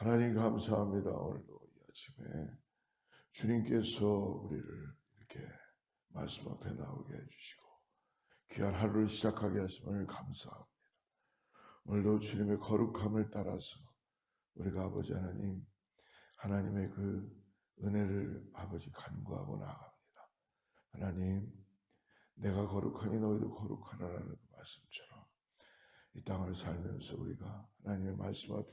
하나님 감사합니다. 오늘도 이 아침에 주님께서 우리를 이렇게 말씀 앞에 나오게 해주시고 귀한 하루를 시작하게 하심을 감사합니다. 오늘도 주님의 거룩함을 따라서 우리가 아버지 하나님, 하나님의 그 은혜를 아버지 간구하고 나아갑니다. 하나님, 내가 거룩하니 너희도 거룩하라라는 그 말씀처럼 이 땅을 살면서 우리가 하나님의 말씀 앞에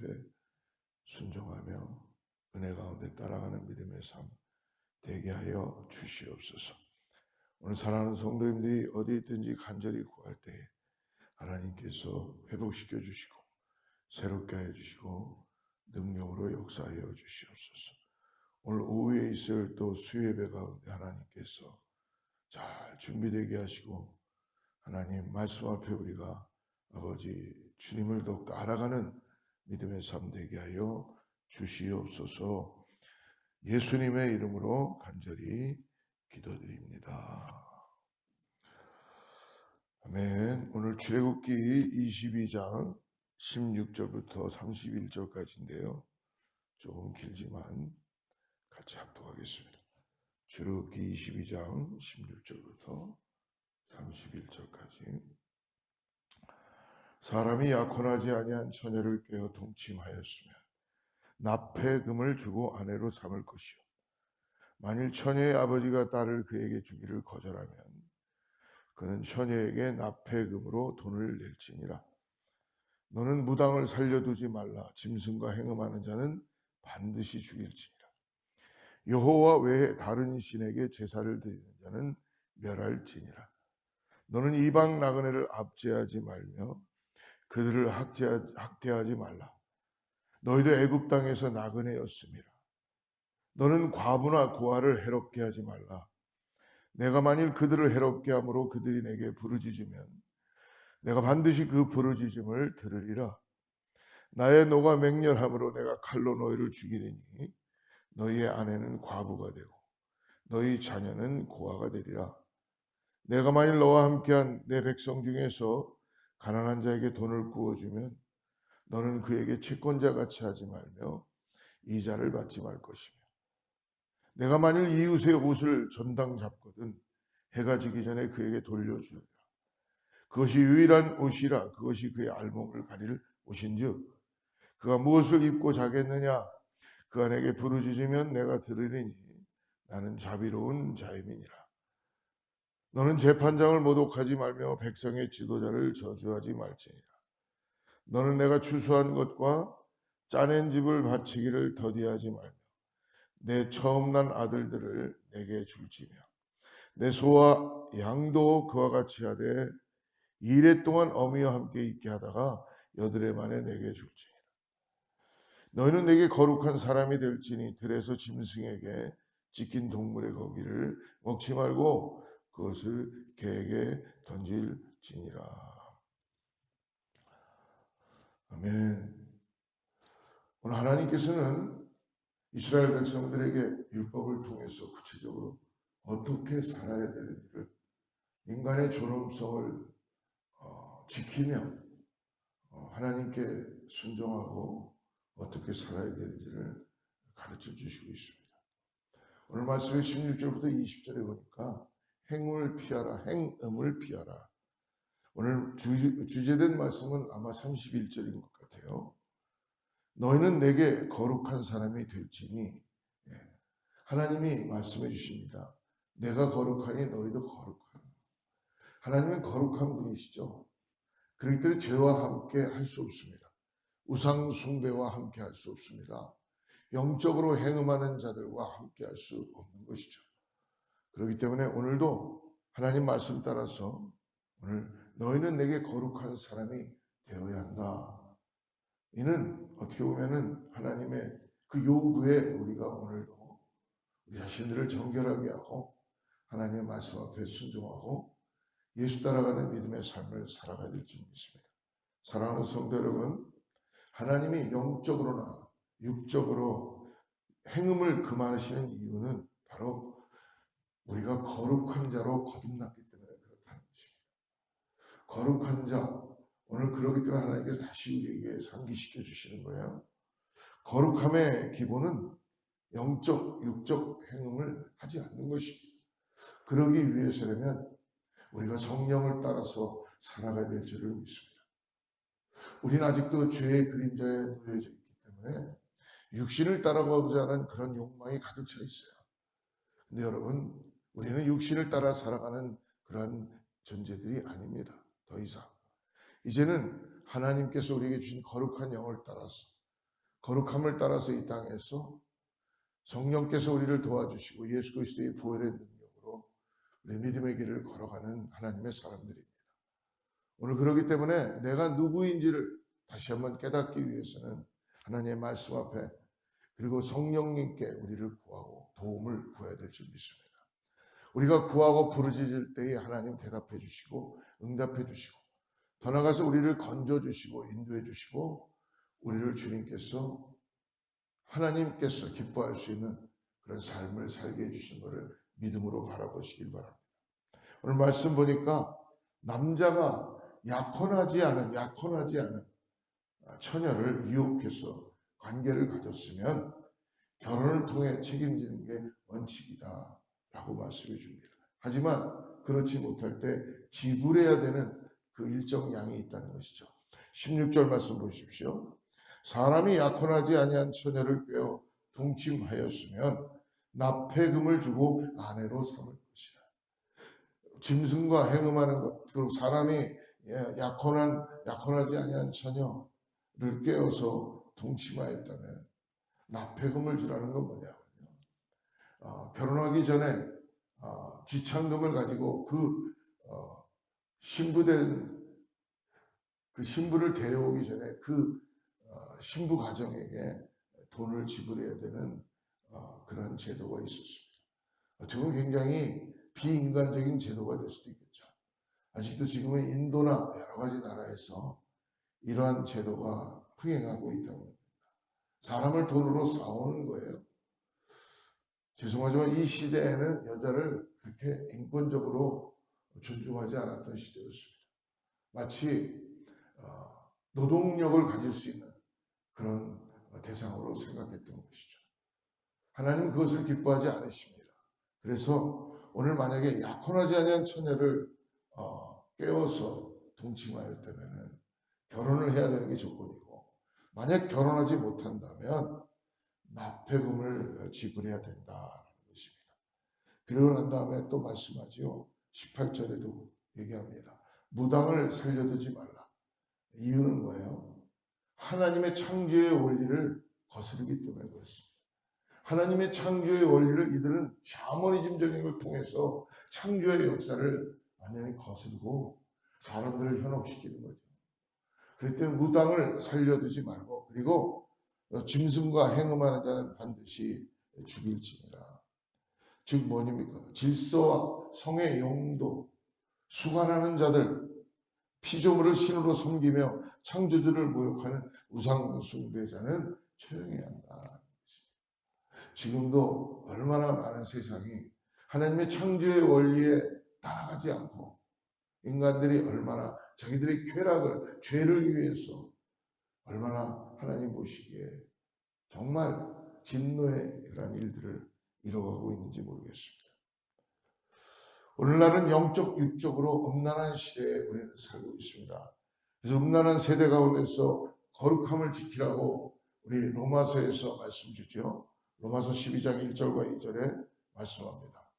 순종하며 은혜 가운데 따라가는 믿음의 삶 되게 하여 주시옵소서. 오늘 사랑하는 성도님들이 어디 있든지 간절히 구할 때에 하나님께서 회복시켜 주시고 새롭게 해 주시고 능력으로 역사하여 주시옵소서. 오늘 오후에 있을 또 수요예배 가운데 하나님께서 잘 준비되게 하시고 하나님 말씀 앞에 우리가 아버지 주님을 더욱더 알아가는 믿음의 삶 되게 하여 주시옵소서. 예수님의 이름으로 간절히 기도드립니다. 아멘. 오늘 출애굽기 22장 16절부터 31절까지인데요. 조금 길지만 같이 합독하겠습니다. 출애굽기 22장 16절부터 31절까지. 사람이 약혼하지 아니한 처녀를 꿰어 동침하였으면 납폐금을 주고 아내로 삼을 것이요, 만일 처녀의 아버지가 딸을 그에게 주기를 거절하면 그는 처녀에게 납폐금으로 돈을 낼지니라. 너는 무당을 살려두지 말라. 짐승과 행음하는 자는 반드시 죽일지니라. 여호와 외에 다른 신에게 제사를 드리는 자는 멸할지니라. 너는 이방 나그네를 압제하지 말며 그들을 학대하지 말라. 너희도 애굽 땅에서 나그네였음이라. 너는 과부나 고아를 해롭게 하지 말라. 내가 만일 그들을 해롭게 함으로 그들이 내게 부르짖으면 내가 반드시 그 부르짖음을 들으리라. 나의 노가 맹렬함으로 내가 칼로 너희를 죽이리니 너희의 아내는 과부가 되고 너희 자녀는 고아가 되리라. 내가 만일 너와 함께한 내 백성 중에서 가난한 자에게 돈을 구워주면 너는 그에게 채권자같이 하지 말며 이자를 받지 말 것이며, 내가 만일 이웃의 옷을 전당 잡거든 해가 지기 전에 그에게 돌려주리라. 그것이 유일한 옷이라. 그것이 그의 알몸을 가릴 옷인즉 그가 무엇을 입고 자겠느냐. 그 아내에게 부르짖으면 내가 들으리니 나는 자비로운 자임이니라. 너는 재판장을 모독하지 말며 백성의 지도자를 저주하지 말지니라. 너는 내가 추수한 것과 짜낸 집을 바치기를 더디하지 말며 내 처음 난 아들들을 내게 줄지며 내 소와 양도 그와 같이 하되 이래 동안 어미와 함께 있게 하다가 여드레 만에 내게 줄지니라. 너희는 내게 거룩한 사람이 될지니 들에서 짐승에게 찢긴 동물의 고기를 먹지 말고 그것을 개에게 던질지니라. 아멘. 오늘 하나님께서는 이스라엘 백성들에게 율법을 통해서 구체적으로 어떻게 살아야 되는지를, 인간의 존엄성을 지키며 하나님께 순종하고 어떻게 살아야 되는지를 가르쳐 주시고 있습니다. 오늘 말씀의 16절부터 20절에 보니까 행음을 피하라, 행음을 피하라. 오늘 주제된 말씀은 아마 31절인 것 같아요. 너희는 내게 거룩한 사람이 될지니. 하나님이 말씀해 주십니다. 내가 거룩하니 너희도 거룩하라. 하나님은 거룩한 분이시죠. 그렇기 때문에 죄와 함께 할 수 없습니다. 우상 숭배와 함께 할 수 없습니다. 영적으로 행음하는 자들과 함께 할 수 없는 것이죠. 그렇기 때문에 오늘도 하나님 말씀 따라서 오늘 너희는 내게 거룩한 사람이 되어야 한다. 이는 어떻게 보면은 하나님의 그 요구에 우리가 오늘도 우리 자신들을 정결하게 하고 하나님의 말씀 앞에 순종하고 예수 따라가는 믿음의 삶을 살아가야 될 줄 믿습니다. 사랑하는 성도 여러분, 하나님이 영적으로나 육적으로 행음을 금하시는 이유는 바로 우리가 거룩한 자로 거듭났기 때문에 그렇다는 것입니다. 거룩한 자, 오늘 그러기 때문에 하나님께서 다시 우리에게 상기시켜 주시는 거예요. 거룩함의 기본은 영적, 육적 행음을 하지 않는 것입니다. 그러기 위해서라면 우리가 성령을 따라서 살아가야 될 줄을 믿습니다. 우리는 아직도 죄의 그림자에 놓여져 있기 때문에 육신을 따라가고자 하는 그런 욕망이 가득 차 있어요. 근데 여러분, 우리는 육신을 따라 살아가는 그런 존재들이 아닙니다. 더 이상. 이제는 하나님께서 우리에게 주신 거룩한 영을 따라서, 거룩함을 따라서 이 땅에서 성령께서 우리를 도와주시고 예수 그리스도의 보혈의 능력으로 우리 믿음의 길을 걸어가는 하나님의 사람들입니다. 오늘 그렇기 때문에 내가 누구인지를 다시 한번 깨닫기 위해서는 하나님의 말씀 앞에 그리고 성령님께 우리를 구하고 도움을 구해야 될 줄 믿습니다. 우리가 구하고 부르짖을 때에 하나님 대답해 주시고 응답해 주시고 더 나아가서 우리를 건져주시고 인도해 주시고 우리를 주님께서 하나님께서 기뻐할 수 있는 그런 삶을 살게 해주신 것을 믿음으로 바라보시길 바랍니다. 오늘 말씀 보니까 남자가 약혼하지 않은 처녀를 유혹해서 관계를 가졌으면 결혼을 통해 책임지는 게 원칙이다 라고 말씀해 줍니다. 하지만 그렇지 못할 때 지불해야 되는 그 일정 양이 있다는 것이죠. 16절 말씀 보십시오. 사람이 약혼하지 아니한 처녀를 꿰어 동침하였으면 납폐금을 주고 아내로 삼을 것이라. 짐승과 행음하는 것, 그리고 사람이 약혼하지 아니한 처녀를 꿰어서 동침하였다면 납폐금을 주라는 건 뭐냐면요. 결혼하기 전에 지참금을 가지고 신부된 그 신부를 데려오기 전에 신부 가정에게 돈을 지불해야 되는 그런 제도가 있었습니다. 어떻게 보면 굉장히 비인간적인 제도가 될 수도 있겠죠. 아직도 지금은 인도나 여러 가지 나라에서 이러한 제도가 흥행하고 있다고 합니다. 사람을 돈으로 사오는 거예요. 죄송하지만 이 시대에는 여자를 그렇게 인권적으로 존중하지 않았던 시대였습니다. 마치 노동력을 가질 수 있는 그런 대상으로 생각했던 것이죠. 하나님은 그것을 기뻐하지 않으십니다. 그래서 오늘 만약에 약혼하지 아니한 처녀를 깨워서 동침하였다면 결혼을 해야 되는 게 조건이고, 만약 결혼하지 못한다면 납폐금을 지불해야 된다는 것입니다. 그러고 난 다음에 또 말씀하죠. 18절에도 얘기합니다. 무당을 살려두지 말라. 이유는 뭐예요? 하나님의 창조의 원리를 거스르기 때문에 그렇습니다. 하나님의 창조의 원리를 이들은 샤머니즘적인 걸 통해서 창조의 역사를 완전히 거스르고 사람들을 현혹시키는 거죠. 그렇기 때문에 무당을 살려두지 말고, 그리고 짐승과 행음하는 자는 반드시 죽일지니라. 즉 뭐입니까? 질서와 성의 용도, 수관하는 자들, 피조물을 신으로 섬기며 창조주를 모욕하는 우상 숭배자는 처형해야 한다. 지금도 얼마나 많은 세상이 하나님의 창조의 원리에 따라가지 않고 인간들이 얼마나 자기들의 쾌락을, 죄를 위해서 얼마나 하나님 보시기에 정말 진노의 그런 일들을 이뤄가고 있는지 모르겠습니다. 오늘날은 영적, 육적으로 음란한 시대에 우리는 살고 있습니다. 그래서 음란한 세대 가운데서 거룩함을 지키라고 우리 로마서에서 말씀 주죠. 로마서 12장 1절과 2절에 말씀합니다.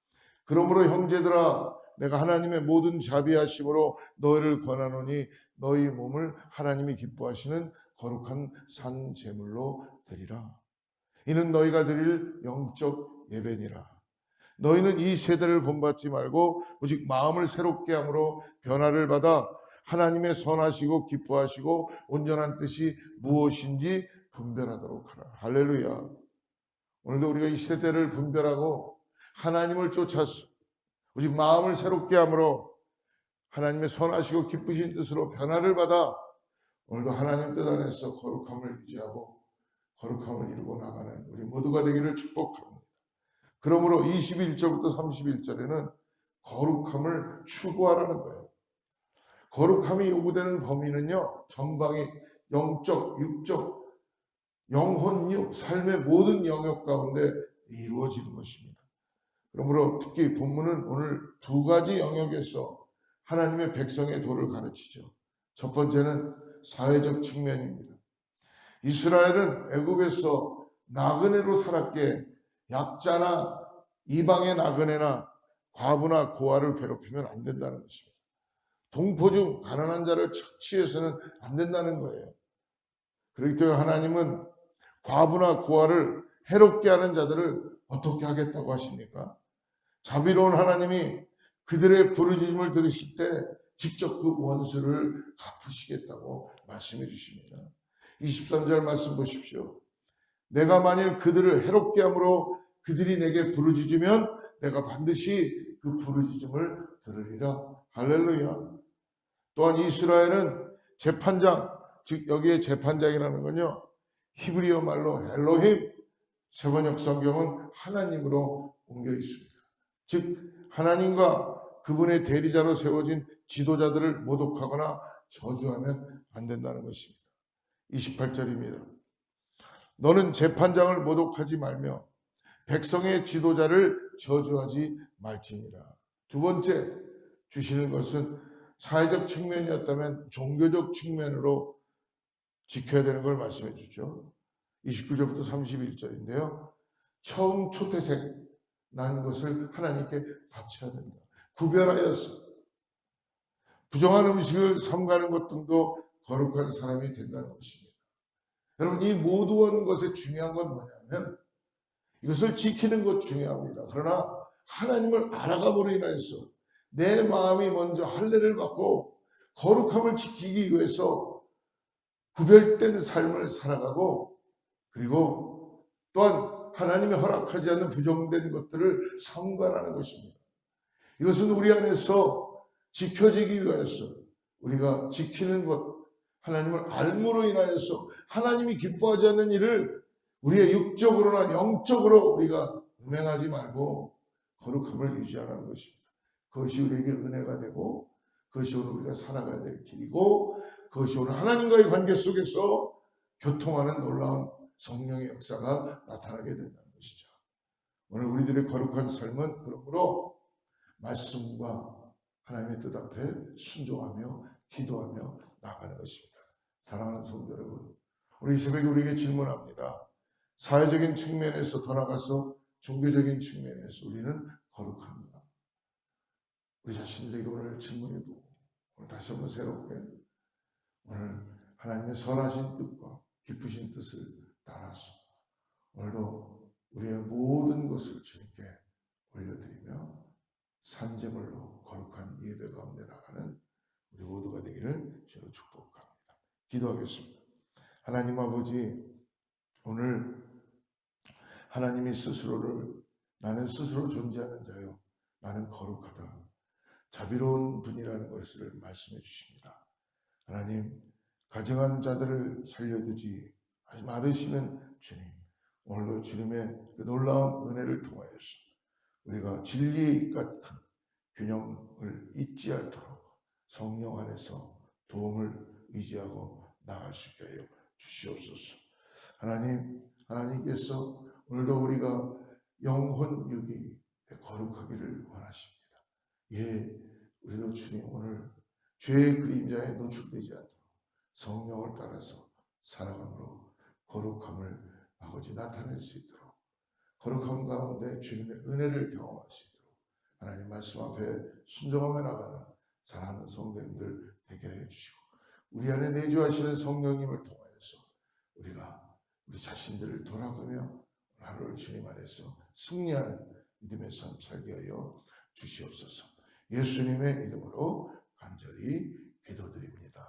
그러므로 형제들아, 내가 하나님의 모든 자비하심으로 너희를 권하노니 너희 몸을 하나님이 기뻐하시는 거룩한 산 제물로 드리라. 이는 너희가 드릴 영적 예배니라. 너희는 이 세대를 본받지 말고 오직 마음을 새롭게 함으로 변화를 받아 하나님의 선하시고 기뻐하시고 온전한 뜻이 무엇인지 분별하도록 하라. 할렐루야. 오늘도 우리가 이 세대를 분별하고 하나님을 쫓아서 오직 마음을 새롭게 함으로 하나님의 선하시고 기쁘신 뜻으로 변화를 받아 오늘도 하나님 뜻 안에서 거룩함을 유지하고 거룩함을 이루고 나가는 우리 모두가 되기를 축복합니다. 그러므로 21절부터 31절에는 거룩함을 추구하라는 거예요. 거룩함이 요구되는 범위는요, 전방위 영적, 육적 영혼, 육, 삶의 모든 영역 가운데 이루어지는 것입니다. 그러므로 특히 본문은 오늘 두 가지 영역에서 하나님의 백성의 도를 가르치죠. 첫 번째는 사회적 측면입니다. 이스라엘은 애굽에서 나그네로 살았기에 약자나 이방의 나그네나 과부나 고아를 괴롭히면 안 된다는 것입니다. 동포 중 가난한 자를 착취해서는 안 된다는 거예요. 그렇기 때문에 하나님은 과부나 고아를 해롭게 하는 자들을 어떻게 하겠다고 하십니까? 자비로운 하나님이 그들의 부르짖음을 들으실 때 직접 그 원수를 갚으시겠다고 말씀해 주십니다. 23절 말씀 보십시오. 내가 만일 그들을 해롭게 함으로 그들이 내게 부르짖으면 내가 반드시 그 부르짖음을 들으리라. 할렐루야. 또한 이스라엘은 재판장, 즉 여기에 재판장이라는 건요, 히브리어 말로 엘로힘, 세번역 성경은 하나님으로 옮겨 있습니다. 즉 하나님과 그분의 대리자로 세워진 지도자들을 모독하거나 저주하면 안 된다는 것입니다. 28절입니다. 너는 재판장을 모독하지 말며 백성의 지도자를 저주하지 말지니라. 두 번째 주시는 것은 사회적 측면이었다면 종교적 측면으로 지켜야 되는 걸 말씀해 주죠. 29절부터 31절인데요. 처음 초태생 난 것을 하나님께 바쳐야 된다. 구별하여서 부정한 음식을 삼가는 것 등도 거룩한 사람이 된다는 것입니다. 여러분, 이 모든 것의 중요한 건 뭐냐면 이것을 지키는 것 중요합니다. 그러나 하나님을 알아감으로 인하여서 내 마음이 먼저 할례를 받고 거룩함을 지키기 위해서 구별된 삶을 살아가고, 그리고 또한 하나님이 허락하지 않는 부정된 것들을 삼가라는 것입니다. 이것은 우리 안에서 지켜지기 위해서 우리가 지키는 것, 하나님을 알므로 인하여서 하나님이 기뻐하지 않는 일을 우리의 육적으로나 영적으로 우리가 음행하지 말고 거룩함을 유지하라는 것입니다. 그것이 우리에게 은혜가 되고, 그것이 오늘 우리가 살아가야 될 길이고, 그것이 오늘 하나님과의 관계 속에서 교통하는 놀라운 성령의 역사가 나타나게 된다는 것이죠. 오늘 우리들의 거룩한 삶은 그러므로 말씀과 하나님의 뜻 앞에 순종하며 기도하며 나아가는 것입니다. 사랑하는 성도 여러분, 우리 이 새벽에 우리에게 질문합니다. 사회적인 측면에서 더 나아가서 종교적인 측면에서 우리는 거룩한가? 우리 자신들에게 오늘 질문해보고, 오늘 다시 한번 새롭게 오늘 하나님의 선하신 뜻과 기쁘신 뜻을 따라서 오늘도 우리의 모든 것을 주님께 올려드리며 산제물로 거룩한 예배 가운데 나가는 우리 모두가 되기를 주로 축복합니다. 기도하겠습니다. 하나님 아버지, 오늘 하나님이 스스로를 나는 스스로 존재하는 자요, 나는 거룩하다, 자비로운 분이라는 것을 말씀해 주십니다. 하나님, 가정한 자들을 살려두지 않으시는 주님, 오늘도 주님의 그 놀라운 은혜를 통하여서 우리가 진리에 입각한 균형을 잊지 않도록 성령 안에서 도움을 의지하고 나갈 수 있게 하여 주시옵소서. 하나님, 하나님께서 오늘도 우리가 영혼 육이 거룩하기를 원하십니다. 예, 우리도 주님 오늘 죄의 그림자에 노출되지 않도록 성령을 따라서 살아감으로 거룩함을 아버지 나타낼 수 있도록, 거룩함 가운데 주님의 은혜를 경험할 수 있도록 하나님 말씀 앞에 순종하며 나가는 사랑하는 성도님들 되게 해주시고, 우리 안에 내주하시는 성령님을 통하여서 우리가 우리 자신들을 돌아보며 하루를 주님 안에서 승리하는 믿음의 삶 살게 하여 주시옵소서. 예수님의 이름으로 간절히 기도드립니다.